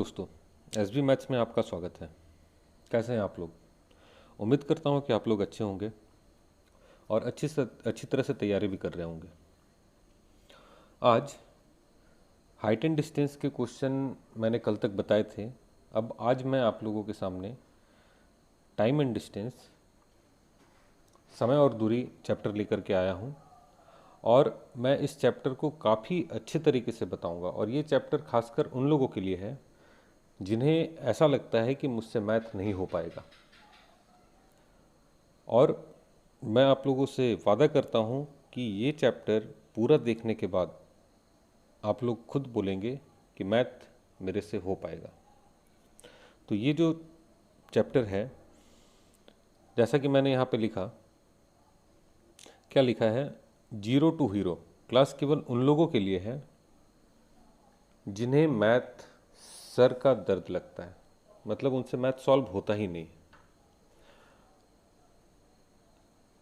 दोस्तों, SB maths में आपका स्वागत है। कैसे हैं आप लोग? उम्मीद करता हूं कि आप लोग अच्छे होंगे और अच्छी तरह से तैयारी भी कर रहे होंगे। आज हाइट एंड डिस्टेंस के क्वेश्चन मैंने कल तक बताए थे। अब आज मैं आप लोगों के सामने टाइम एंड डिस्टेंस, समय और दूरी चैप्टर लेकर के आया हूं और मैं इस चैप्टर को काफ़ी अच्छे तरीके से बताऊंगा। और ये चैप्टर खासकर उन लोगों के लिए है जिन्हें ऐसा लगता है कि मुझसे मैथ नहीं हो पाएगा। और मैं आप लोगों से वादा करता हूँ कि ये चैप्टर पूरा देखने के बाद आप लोग खुद बोलेंगे कि मैथ मेरे से हो पाएगा। तो ये जो चैप्टर है, जैसा कि मैंने यहाँ पे लिखा, क्या लिखा है? जीरो टू हीरो क्लास केवल उन लोगों के लिए है जिन्हें मैथ सर का दर्द लगता है, मतलब उनसे मैथ सॉल्व होता ही नहीं।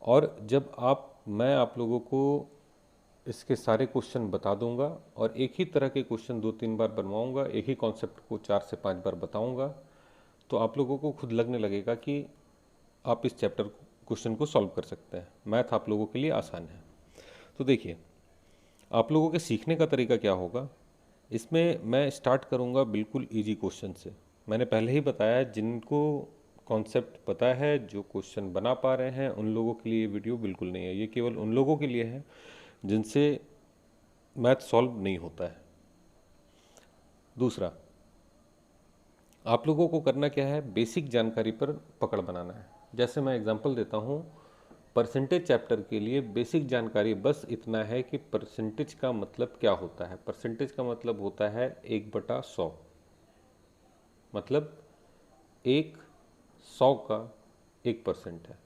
और जब मैं आप लोगों को इसके सारे क्वेश्चन बता दूंगा और एक ही तरह के क्वेश्चन 2-3 बार बनवाऊंगा, एक ही कॉन्सेप्ट को 4 से 5 बार बताऊंगा, तो आप लोगों को खुद लगने लगेगा कि आप इस चैप्टर क्वेश्चन को सॉल्व कर सकते हैं। मैथ आप लोगों के लिए आसान है। तो देखिए, आप लोगों के सीखने का तरीका क्या होगा। इसमें मैं स्टार्ट करूंगा बिल्कुल इजी क्वेश्चन से। मैंने पहले ही बताया, जिनको कॉन्सेप्ट पता है, जो क्वेश्चन बना पा रहे हैं, उन लोगों के लिए ये वीडियो बिल्कुल नहीं है। ये केवल उन लोगों के लिए है जिनसे मैथ सॉल्व नहीं होता है। दूसरा, आप लोगों को करना क्या है, बेसिक जानकारी पर पकड़ बनाना है। जैसे मैं एग्जांपल देता हूँ, परसेंटेज चैप्टर के लिए बेसिक जानकारी बस इतना है कि परसेंटेज का मतलब क्या होता है। परसेंटेज का मतलब होता है 1/100, मतलब 1/100 का 1% है।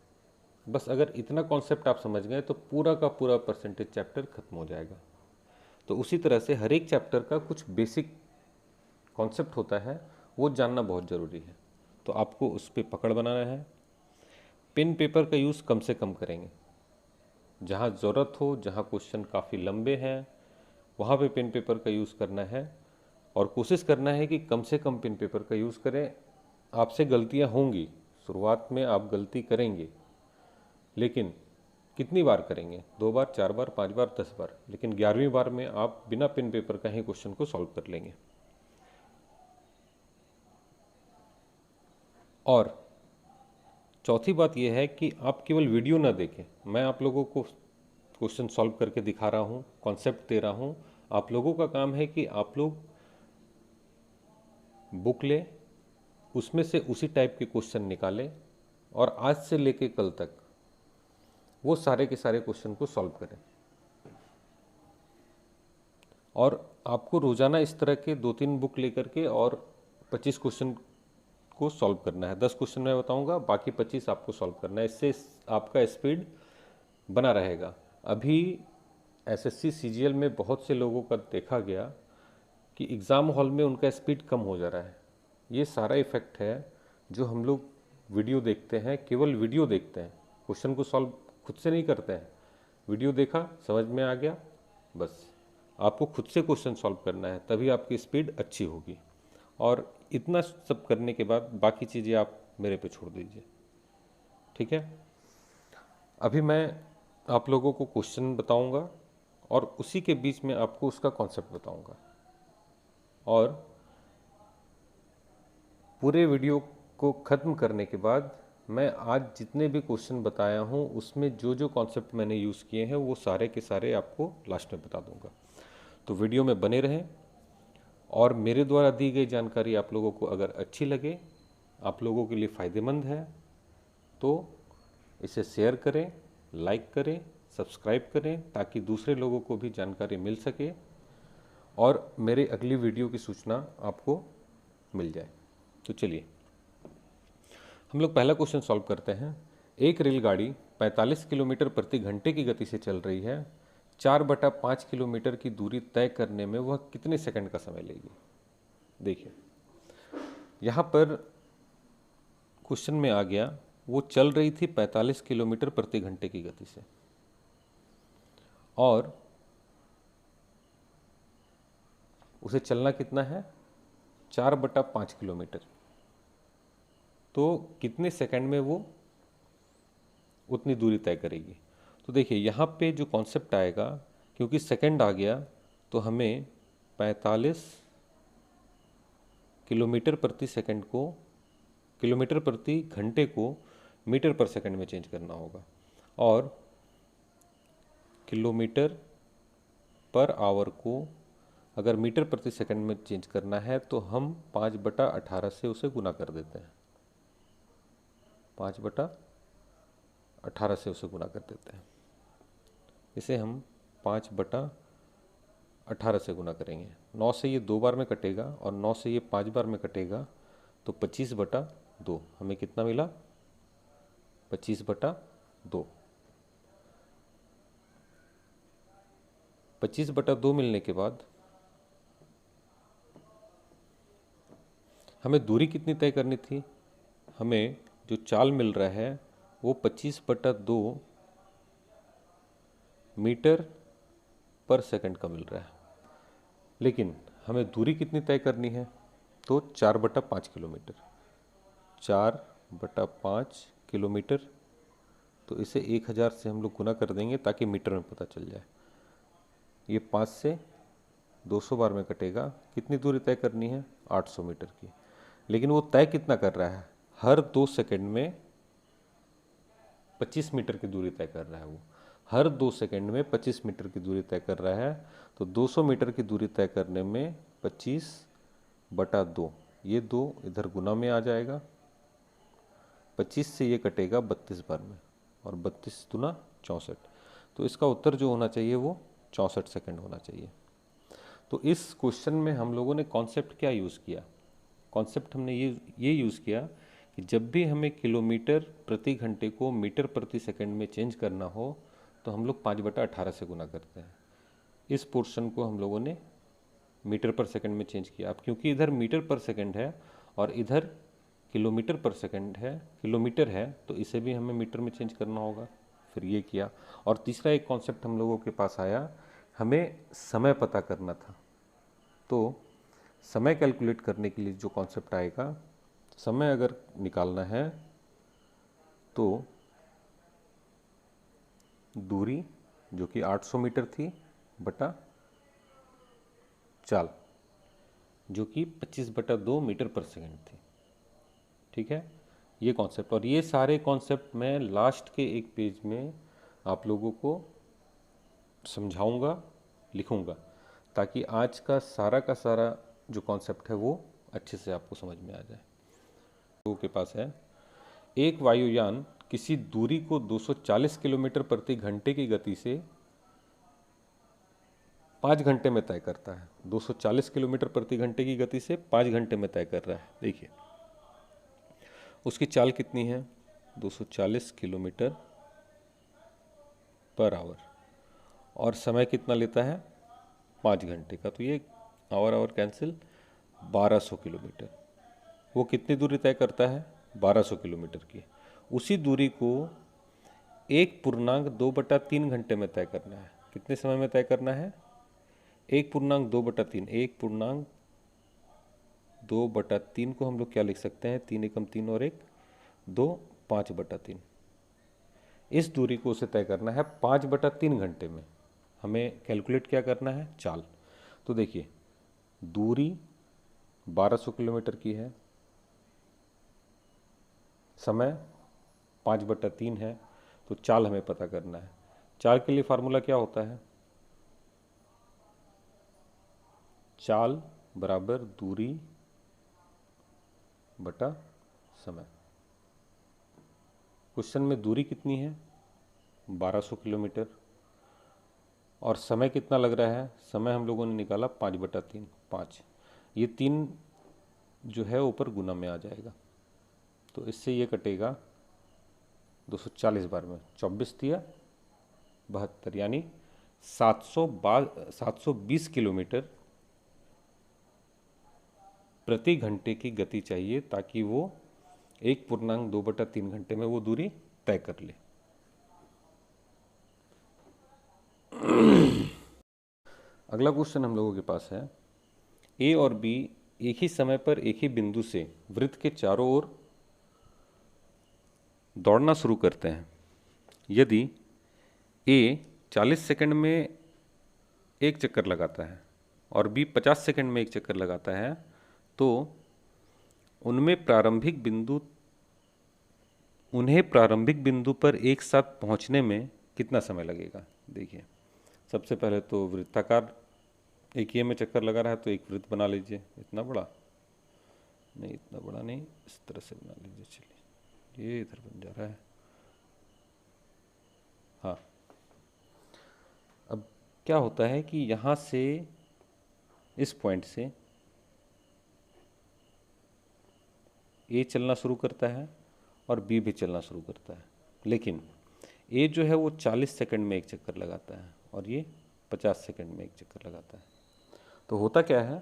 बस अगर इतना कॉन्सेप्ट आप समझ गए तो पूरा का पूरा परसेंटेज चैप्टर खत्म हो जाएगा। तो उसी तरह से हर एक चैप्टर का कुछ बेसिक कॉन्सेप्ट होता है, वो जानना बहुत ज़रूरी है। तो आपको उस पर पकड़ बनाना है। पेन पेपर का यूज़ कम से कम करेंगे। जहाँ ज़रूरत हो, जहाँ क्वेश्चन काफ़ी लंबे हैं, वहाँ पे पेन पेपर का यूज़ करना है। और कोशिश करना है कि कम से कम पेन पेपर का यूज़ करें। आपसे गलतियाँ होंगी, शुरुआत में आप गलती करेंगे, लेकिन कितनी बार करेंगे? 2 बार, 4 बार, 5 बार, 10 बार, लेकिन 11वीं बार में आप बिना पेन पेपर का ही क्वेश्चन को सॉल्व कर लेंगे। और चौथी बात यह है कि आप केवल वीडियो ना देखें। मैं आप लोगों को क्वेश्चन सॉल्व करके दिखा रहा हूँ, कॉन्सेप्ट दे रहा हूँ। आप लोगों का काम है कि आप लोग बुक लें, उसमें से उसी टाइप के क्वेश्चन निकालें और आज से लेके कल तक वो सारे के सारे क्वेश्चन को सॉल्व करें। और आपको रोज़ाना इस तरह के 2-3 बुक लेकर के और 25 क्वेश्चन को सॉल्व करना है। 10 क्वेश्चन मैं बताऊंगा, बाकी 25 आपको सॉल्व करना है। इससे आपका स्पीड बना रहेगा। अभी एसएससी सीजीएल में बहुत से लोगों का देखा गया कि एग्ज़ाम हॉल में उनका स्पीड कम हो जा रहा है। ये सारा इफेक्ट है जो हम लोग वीडियो देखते हैं, केवल वीडियो देखते हैं, क्वेश्चन को सॉल्व खुद से नहीं करते हैं। वीडियो देखा, समझ में आ गया, बस आपको खुद से क्वेश्चन सॉल्व करना है, तभी आपकी स्पीड अच्छी होगी। और इतना सब करने के बाद बाकी चीज़ें आप मेरे पे छोड़ दीजिए, ठीक है? अभी मैं आप लोगों को क्वेश्चन बताऊंगा और उसी के बीच में आपको उसका कॉन्सेप्ट बताऊंगा। और पूरे वीडियो को ख़त्म करने के बाद मैं आज जितने भी क्वेश्चन बताया हूँ उसमें जो जो कॉन्सेप्ट मैंने यूज़ किए हैं वो सारे के सारे आपको लास्ट में बता दूंगा। तो वीडियो में बने रहें। और मेरे द्वारा दी गई जानकारी आप लोगों को अगर अच्छी लगे, आप लोगों के लिए फ़ायदेमंद है, तो इसे शेयर करें, लाइक करें, सब्सक्राइब करें, ताकि दूसरे लोगों को भी जानकारी मिल सके और मेरे अगली वीडियो की सूचना आपको मिल जाए। तो चलिए हम लोग पहला क्वेश्चन सॉल्व करते हैं। एक रेलगाड़ी 45 किलोमीटर प्रति घंटे की गति से चल रही है। 4/5 किलोमीटर की दूरी तय करने में वह कितने सेकंड का समय लेगी? देखिए, यहाँ पर क्वेश्चन में आ गया, वो चल रही थी 45 किलोमीटर प्रति घंटे की गति से और उसे चलना कितना है? 4/5 किलोमीटर। तो कितने सेकंड में वो उतनी दूरी तय करेगी। तो देखिए यहाँ पे जो कॉन्सेप्ट आएगा, क्योंकि सेकंड आ गया तो हमें 45 किलोमीटर प्रति सेकंड को, किलोमीटर प्रति घंटे को मीटर पर सेकंड में चेंज करना होगा, और किलोमीटर पर आवर को अगर मीटर प्रति सेकंड में चेंज करना है तो हम 5/18 से उसे गुना कर देते हैं। 5/18 से उसे गुना कर देते हैं। इसे हम 5/18 से गुना करेंगे। 9 से ये 2 बार में कटेगा और 9 से ये 5 बार में कटेगा, तो 25/2 हमें कितना मिला? 25/2। 25/2 मिलने के बाद हमें दूरी कितनी तय करनी थी? हमें जो चाल मिल रहा है वो 25/2 मीटर पर सेकंड का मिल रहा है, लेकिन हमें दूरी कितनी तय करनी है? तो 4/5 किलोमीटर। 4/5 किलोमीटर, तो इसे 1000 से हम लोग गुना कर देंगे ताकि मीटर में पता चल जाए। ये 5 से 200 बार में कटेगा। कितनी दूरी तय करनी है? 800 मीटर की। लेकिन वो तय कितना कर रहा है? हर 2 सेकंड में 25 मीटर की दूरी तय कर रहा है। वो हर 2 सेकंड में 25 मीटर की दूरी तय कर रहा है। तो 200 मीटर की दूरी तय करने में 25/2, ये 2 इधर गुना में आ जाएगा। 25 से ये कटेगा 32 बार में, और 32 दूना 64। तो इसका उत्तर जो होना चाहिए वो 64 सेकंड होना चाहिए। तो इस क्वेश्चन में हम लोगों ने कॉन्सेप्ट क्या यूज़ किया? कॉन्सेप्ट हमने ये यूज़ किया कि जब भी हमें किलोमीटर प्रति घंटे को मीटर प्रति सेकंड में चेंज करना हो तो हम लोग 5/18 से गुना करते हैं। इस पोर्शन को हम लोगों ने मीटर पर सेकंड में चेंज किया। अब क्योंकि इधर मीटर पर सेकंड है और इधर किलोमीटर पर सेकंड है, किलोमीटर है, तो इसे भी हमें मीटर में चेंज करना होगा। फिर ये किया। और तीसरा एक कॉन्सेप्ट हम लोगों के पास आया, हमें समय पता करना था। तो समय कैलकुलेट करने के लिए जो कॉन्सेप्ट आएगा, समय अगर निकालना है तो दूरी जो कि 800 मीटर थी बटा चाल जो कि 25/2 मीटर पर सेकंड थी। ठीक है, ये कॉन्सेप्ट। और ये सारे कॉन्सेप्ट मैं लास्ट के एक पेज में आप लोगों को समझाऊंगा, लिखूंगा, ताकि आज का सारा जो कॉन्सेप्ट है वो अच्छे से आपको समझ में आ जाए। लोगों के पास है, एक वायुयान किसी दूरी को 240 किलोमीटर प्रति घंटे की गति से 5 घंटे में तय करता है। 240 किलोमीटर प्रति घंटे की गति से 5 घंटे में तय कर रहा है। देखिए उसकी चाल कितनी है? 240 किलोमीटर पर आवर, और समय कितना लेता है? 5 घंटे का। तो ये आवर कैंसिल, 1200 किलोमीटर। वो कितनी दूरी तय करता है? 1200 किलोमीटर की। उसी दूरी को 1.2/3 घंटे में तय करना है। कितने समय में तय करना है? 1.2/3। 1.2/3 को हम लोग क्या लिख सकते हैं? 3 एकम 3 और 1 2, 5/3। इस दूरी को उसे तय करना है 5/3 घंटे में। हमें कैलकुलेट क्या करना है? चाल। तो देखिए दूरी 1200 किलोमीटर की है, समय 5/3 है, तो चाल हमें पता करना है। चाल के लिए फार्मूला क्या होता है? चाल बराबर दूरी बटा समय। क्वेश्चन में दूरी कितनी है? 1200 किलोमीटर। और समय कितना लग रहा है? समय हम लोगों ने निकाला 5/3, 5। ये 3 जो है ऊपर गुना में आ जाएगा, तो इससे ये कटेगा 240 बार में। 24 दिया 72, यानी 720 किलोमीटर प्रति घंटे की गति चाहिए ताकि वो 1.2/3 घंटे में वो दूरी तय कर ले। अगला क्वेश्चन हम लोगों के पास है, ए और बी एक ही समय पर एक ही बिंदु से वृत्त के चारों ओर दौड़ना शुरू करते हैं। यदि ए 40 सेकंड में एक चक्कर लगाता है और बी 50 सेकंड में एक चक्कर लगाता है, तो उन्हें प्रारंभिक बिंदु पर एक साथ पहुंचने में कितना समय लगेगा। देखिए, सबसे पहले तो वृत्ताकार एक ये में चक्कर लगा रहा है, तो एक वृत्त बना लीजिए। इतना बड़ा नहीं, इतना बड़ा नहीं, इस तरह से बना लीजिए। चलिए, ये इधर बन जा रहा है। हाँ, अब क्या होता है कि यहाँ से इस पॉइंट से ए चलना शुरू करता है और बी भी चलना शुरू करता है, लेकिन ए जो है वो 40 सेकंड में एक चक्कर लगाता है और ये 50 सेकंड में एक चक्कर लगाता है। तो होता क्या है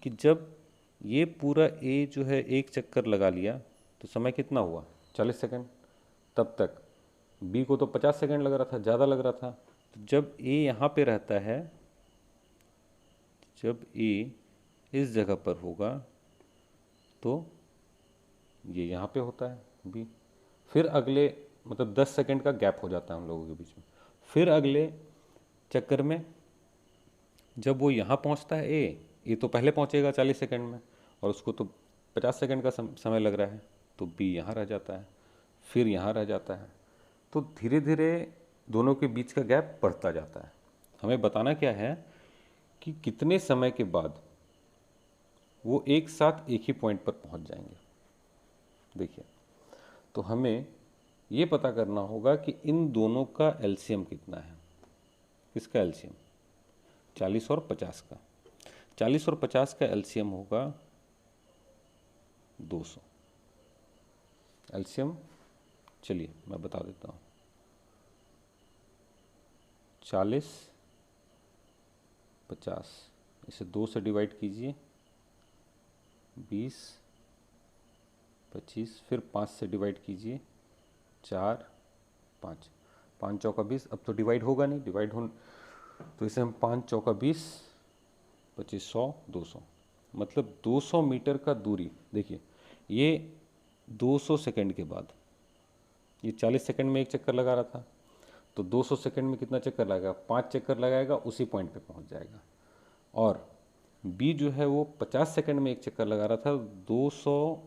कि जब ये पूरा ए जो है एक चक्कर लगा लिया तो समय कितना हुआ, 40 सेकंड। तब तक बी को तो 50 सेकंड लग रहा था, ज़्यादा लग रहा था। तो जब ए यहाँ पे रहता है, जब ए इस जगह पर होगा तो ये यहाँ पे होता है बी। फिर अगले मतलब 10 सेकंड का गैप हो जाता है हम लोगों के बीच में। फिर अगले चक्कर में जब वो यहाँ पहुँचता है ए तो पहले पहुँचेगा 40 सेकंड में, और उसको तो 50 सेकंड का समय लग रहा है, तो बी यहाँ रह जाता है, फिर यहाँ रह जाता है। तो धीरे धीरे दोनों के बीच का गैप बढ़ता जाता है। हमें बताना क्या है कि कितने समय के बाद वो एक साथ एक ही पॉइंट पर पहुँच जाएंगे। देखिए, तो हमें ये पता करना होगा कि इन दोनों का एलसीएम कितना है। किसका एलसीएम? 40 और 50 का। 40 और 50 का एलसीएम होगा 200। एलसीएम चलिए मैं बता देता हूँ। 40 50, इसे 2 से डिवाइड कीजिए, 20 25, फिर 5 से डिवाइड कीजिए, 4 5, 5 चौका 20। अब तो डिवाइड होगा नहीं, डिवाइड हो तो इसे हम 5 चौका 20, 25 100 200, मतलब 200 मीटर का दूरी। देखिए, ये 200 सेकंड के बाद, ये 40 सेकंड में एक चक्कर लगा रहा था, तो 200 सेकंड में कितना चक्कर लगाएगा? 5 चक्कर लगाएगा, उसी पॉइंट पे पहुंच जाएगा। और बी जो है वो 50 सेकंड में एक चक्कर लगा रहा था, 200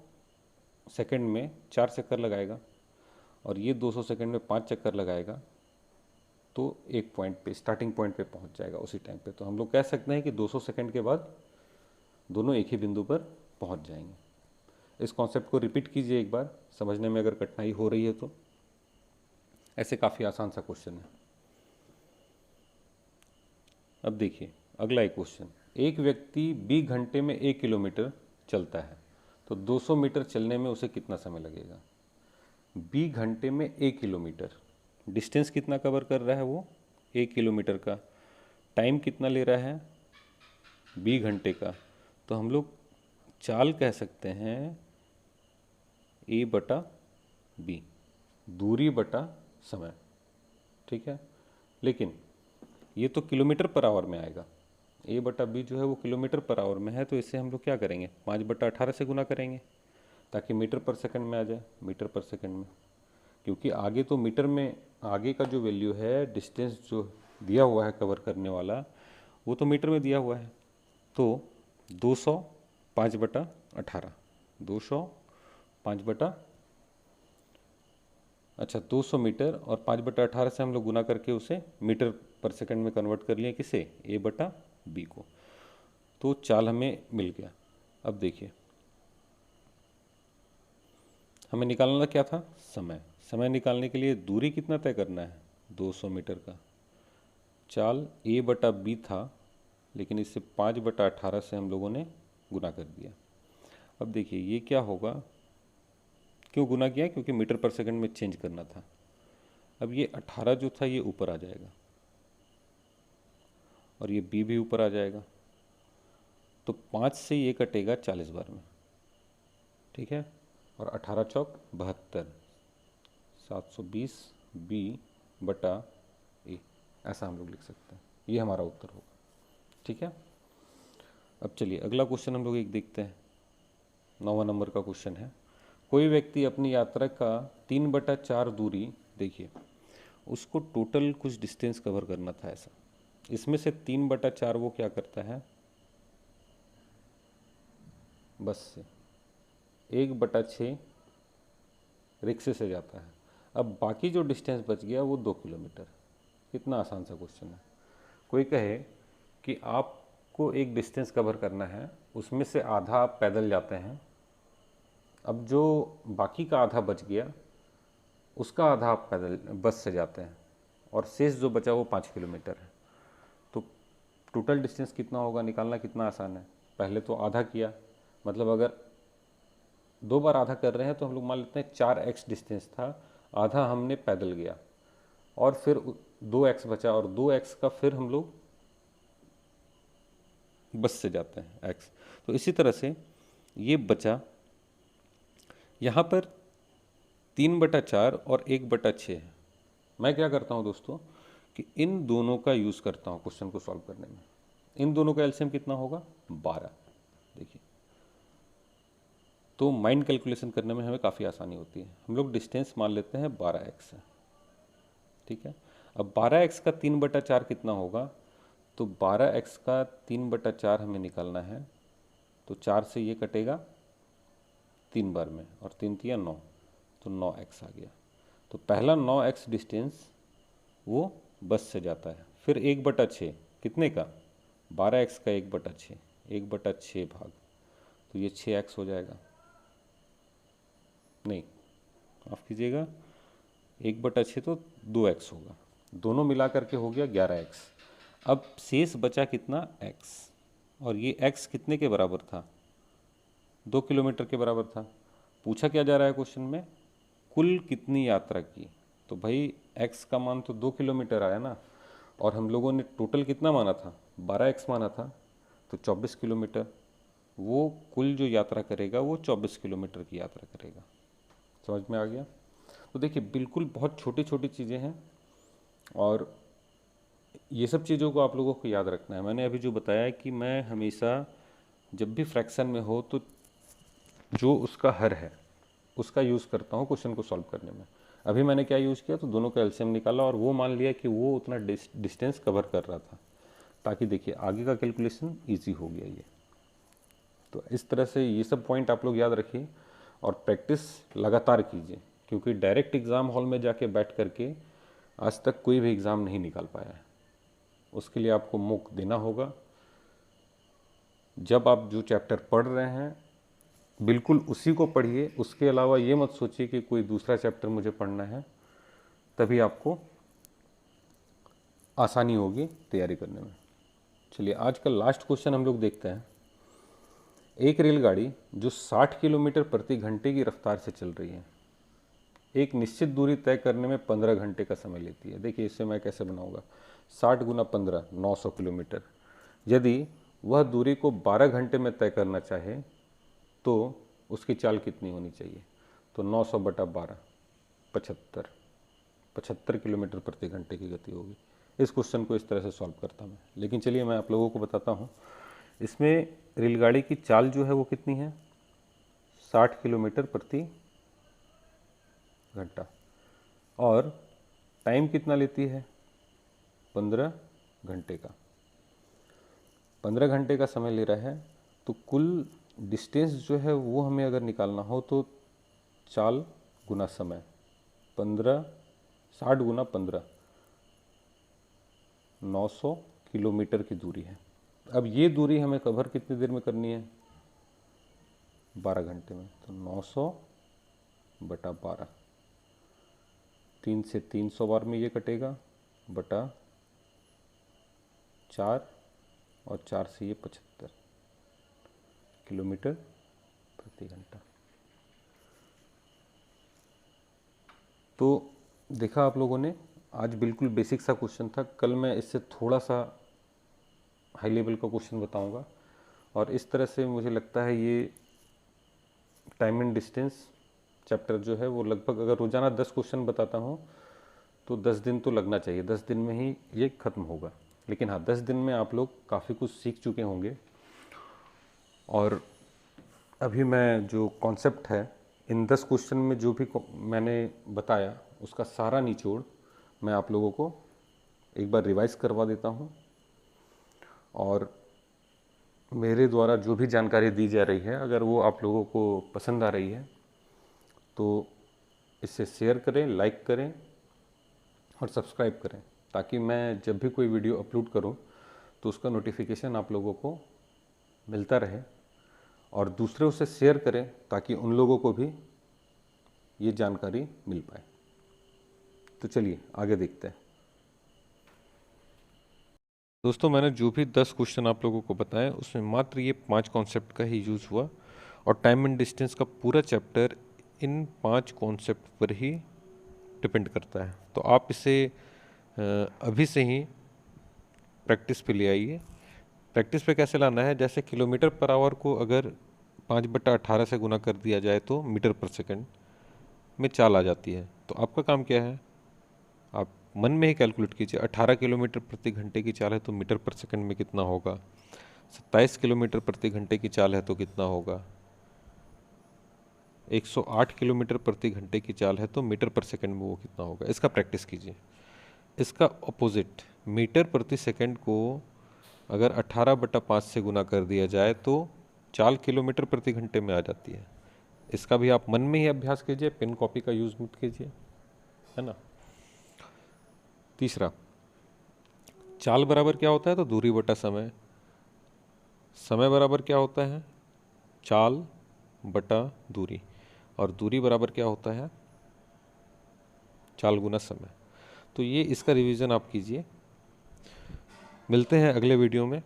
सेकंड में 4 चक्कर लगाएगा, और ये 200 सेकंड में 5 चक्कर लगाएगा, तो एक पॉइंट पे, स्टार्टिंग पॉइंट पे पहुंच जाएगा उसी टाइम पे। तो हम लोग कह सकते हैं कि 200 सेकंड के बाद दोनों एक ही बिंदु पर पहुंच जाएंगे। इस कॉन्सेप्ट को रिपीट कीजिए एक बार, समझने में अगर कठिनाई हो रही है तो। ऐसे काफ़ी आसान सा क्वेश्चन है। अब देखिए अगला एक क्वेश्चन। एक व्यक्ति 20 घंटे में 1 किलोमीटर चलता है, तो 200 मीटर चलने में उसे कितना समय लगेगा? 20 घंटे में 1 किलोमीटर, डिस्टेंस कितना कवर कर रहा है वो? 1 किलोमीटर का। टाइम कितना ले रहा है? 20 घंटे का। तो हम लोग चाल कह सकते हैं ए बटा बी, दूरी बटा समय। ठीक है, लेकिन ये तो किलोमीटर पर आवर में आएगा। ए बटा बी जो है वो किलोमीटर पर आवर में है, तो इससे हम लोग क्या करेंगे? 5/18 से गुना करेंगे ताकि मीटर पर सेकंड में आ जाए, मीटर पर सेकंड में। क्योंकि आगे तो मीटर में, आगे का जो वैल्यू है, डिस्टेंस जो दिया हुआ है कवर करने वाला, वो तो मीटर में दिया हुआ है। तो 200 5/18, 200 5 अच्छा 200 मीटर, और 5/18 से हम लोग गुना करके उसे मीटर पर सेकंड में कन्वर्ट कर लिए। किसे? ए बटा बी को। तो चाल हमें मिल गया। अब देखिए, हमें निकालना क्या था? समय। समय निकालने के लिए दूरी कितना तय करना है? 200 मीटर का। चाल ए बटा बी था, लेकिन इससे 5/18 से हम लोगों ने गुना कर दिया। अब देखिए ये क्या होगा, क्यों गुना किया? क्योंकि मीटर पर सेकंड में चेंज करना था। अब ये 18 जो था ये ऊपर आ जाएगा, और ये बी भी ऊपर आ जाएगा, तो 5 से ये कटेगा 40 बार में। ठीक है, और 18 चौक 72, 720 बी बटा ए, ऐसा हम लोग लिख सकते हैं। ये हमारा उत्तर होगा। ठीक है, अब चलिए अगला क्वेश्चन हम लोग एक देखते हैं। 9वां नंबर का क्वेश्चन है, कोई व्यक्ति अपनी यात्रा का 3/4 दूरी, देखिए उसको टोटल कुछ डिस्टेंस कवर करना था ऐसा, इसमें से 3/4 वो क्या करता है, बस से, 1/6 रिक्शे से जाता है। अब बाकी जो डिस्टेंस बच गया वो 2 किलोमीटर। कितना आसान सा क्वेश्चन है। कोई कहे कि आपको एक डिस्टेंस कवर करना है, उसमें से आधा आप पैदल जाते हैं, अब जो बाकी का आधा बच गया उसका आधा आप पैदल बस से जाते हैं, और शेष जो बचा वो 5 किलोमीटर है। तो टोटल डिस्टेंस कितना होगा निकालना कितना आसान है। पहले तो आधा किया, मतलब अगर 2 बार आधा कर रहे हैं तो हम लोग मान लेते हैं 4x डिस्टेंस था, आधा हमने पैदल गया, और फिर 2x बचा, और 2x का फिर हम लोग बस से जाते हैं x। तो इसी तरह से ये बचा, यहाँ पर 3/4 और 1/6 है। मैं क्या करता हूँ दोस्तों कि इन दोनों का यूज़ करता हूँ क्वेश्चन को सॉल्व करने में। इन दोनों का एलसीएम कितना होगा, 12। देखिए तो माइंड कैलकुलेशन करने में हमें काफ़ी आसानी होती है। हम लोग डिस्टेंस मान लेते हैं 12x है, ठीक है। अब 12x का 3/4 कितना होगा, तो 12x का 3/4 हमें निकालना है, तो 4 से ये कटेगा 3 बार में, और 3 3 9, तो 9x आ गया। तो पहला 9x डिस्टेंस वो बस से जाता है। फिर 1/6 कितने का, 12x का 1/6, 1/6 भाग, तो ये 6x हो जाएगा, नहीं माफ़ कीजिएगा, 1/6 तो 2x होगा, दोनों मिला करके हो गया 11x। अब शेष बचा कितना, x, और ये x कितने के बराबर था, 2 किलोमीटर के बराबर था। पूछा क्या जा रहा है क्वेश्चन में, कुल कितनी यात्रा की, तो भाई x का मान तो 2 किलोमीटर आया ना, और हम लोगों ने टोटल कितना माना था, 12x माना था, तो 24 किलोमीटर। वो कुल जो यात्रा करेगा वो 24 किलोमीटर की यात्रा करेगा। समझ में आ गया। तो देखिए बिल्कुल बहुत छोटी छोटी चीज़ें हैं, और ये सब चीज़ों को आप लोगों को याद रखना है। मैंने अभी जो बताया है कि मैं हमेशा जब भी फ्रैक्शन में हो तो जो उसका हर है उसका यूज़ करता हूँ क्वेश्चन को सॉल्व करने में। अभी मैंने क्या यूज़ किया, तो दोनों का एलसीएम निकाला और वो मान लिया कि वो उतना डिस्टेंस कवर कर रहा था, ताकि देखिए आगे का कैलकुलेशन ईजी हो गया ये। तो इस तरह से ये सब पॉइंट आप लोग याद रखिए और प्रैक्टिस लगातार कीजिए, क्योंकि डायरेक्ट एग्ज़ाम हॉल में जाके बैठ करके आज तक कोई भी एग्ज़ाम नहीं निकाल पाया है। उसके लिए आपको मौका देना होगा। जब आप जो चैप्टर पढ़ रहे हैं बिल्कुल उसी को पढ़िए, उसके अलावा ये मत सोचिए कि कोई दूसरा चैप्टर मुझे पढ़ना है, तभी आपको आसानी होगी तैयारी करने में। चलिए आज का लास्ट क्वेश्चन हम लोग देखते हैं। एक रेलगाड़ी जो 60 किलोमीटर प्रति घंटे की रफ्तार से चल रही है, एक निश्चित दूरी तय करने में 15 घंटे का समय लेती है। देखिए इससे मैं कैसे बनाऊंगा, 60 गुना 15 900 किलोमीटर। यदि वह दूरी को 12 घंटे में तय करना चाहे तो उसकी चाल कितनी होनी चाहिए, तो 900 बटा 12 75 किलोमीटर प्रति घंटे की गति होगी। इस क्वेश्चन को इस तरह से सॉल्व करता मैं। लेकिन चलिए मैं आप लोगों को बताता हूँ, इसमें रेलगाड़ी की चाल जो है वो कितनी है, 60 किलोमीटर प्रति घंटा, और टाइम कितना लेती है, 15 घंटे का। 15 घंटे का समय ले रहा है, तो कुल डिस्टेंस जो है वो हमें अगर निकालना हो तो चाल गुना समय, 15 60 गुना 15 900 किलोमीटर की दूरी है। अब ये दूरी हमें कवर कितनी देर में करनी है, 12 घंटे में। तो 900 बटा 12, 3 से 300 बार में ये कटेगा, बटा 4, और 4 से ये 75 किलोमीटर प्रति घंटा। तो देखा आप लोगों ने, आज बिल्कुल बेसिक सा क्वेश्चन था। कल मैं इससे थोड़ा सा हाई लेवल का क्वेश्चन बताऊंगा, और इस तरह से मुझे लगता है ये टाइम एंड डिस्टेंस चैप्टर जो है वो लगभग, अगर रोज़ाना 10 क्वेश्चन बताता हूँ तो 10 दिन तो लगना चाहिए, 10 दिन में ही ये ख़त्म होगा। लेकिन हाँ, 10 दिन में आप लोग काफ़ी कुछ सीख चुके होंगे, और अभी मैं जो कॉन्सेप्ट है इन 10 क्वेश्चन में जो भी मैंने बताया उसका सारा निचोड़ मैं आप लोगों को एक बार रिवाइज करवा देता हूँ। और मेरे द्वारा जो भी जानकारी दी जा रही है अगर वो आप लोगों को पसंद आ रही है तो इसे शेयर करें, लाइक करें और सब्सक्राइब करें, ताकि मैं जब भी कोई वीडियो अपलोड करूं तो उसका नोटिफिकेशन आप लोगों को मिलता रहे। और दूसरे उसे शेयर करें ताकि उन लोगों को भी ये जानकारी मिल पाए। तो चलिए आगे देखते हैं। दोस्तों, मैंने जो भी 10 क्वेश्चन आप लोगों को बताए उसमें मात्र ये 5 कॉन्सेप्ट का ही यूज़ हुआ और टाइम एंड डिस्टेंस का पूरा चैप्टर इन 5 कॉन्सेप्ट पर ही डिपेंड करता है। तो आप इसे अभी से ही प्रैक्टिस पे ले आइए। प्रैक्टिस पे कैसे लाना है, जैसे किलोमीटर पर आवर को अगर 5/18 से गुना कर दिया जाए तो मीटर पर सेकंड में चाल आ जाती है। तो आपका काम क्या है, आप मन में ही कैलकुलेट कीजिए 18 किलोमीटर प्रति घंटे की चाल है तो मीटर पर सेकंड में कितना होगा, 27 किलोमीटर प्रति घंटे की चाल है तो कितना होगा, 108 किलोमीटर प्रति घंटे की चाल है तो मीटर पर सेकंड में वो कितना होगा। इसका प्रैक्टिस कीजिए। इसका अपोजिट मीटर प्रति सेकंड को अगर 18/5 से गुना कर दिया जाए तो चाल किलोमीटर प्रति घंटे में आ जाती है। इसका भी आप मन में ही अभ्यास कीजिए, पेन कॉपी का यूज़ मत कीजिए, है ना। तीसरा, चाल बराबर क्या होता है, तो दूरी बटा समय। समय बराबर क्या होता है, चाल बटा दूरी। और दूरी बराबर क्या होता है, चाल गुना समय। तो ये इसका रिवीजन आप कीजिए। मिलते हैं अगले वीडियो में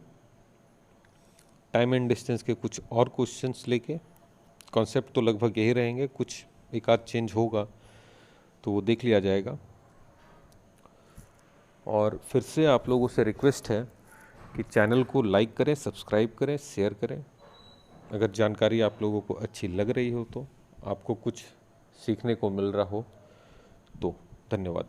टाइम एंड डिस्टेंस के कुछ और क्वेश्चंस लेके। कॉन्सेप्ट तो लगभग यही रहेंगे, कुछ एक आध चेंज होगा तो वो देख लिया जाएगा। और फिर से आप लोगों से रिक्वेस्ट है कि चैनल को लाइक करें, सब्सक्राइब करें, शेयर करें। अगर जानकारी आप लोगों को अच्छी लग रही हो तो, आपको कुछ सीखने को मिल रहा हो तो धन्यवाद।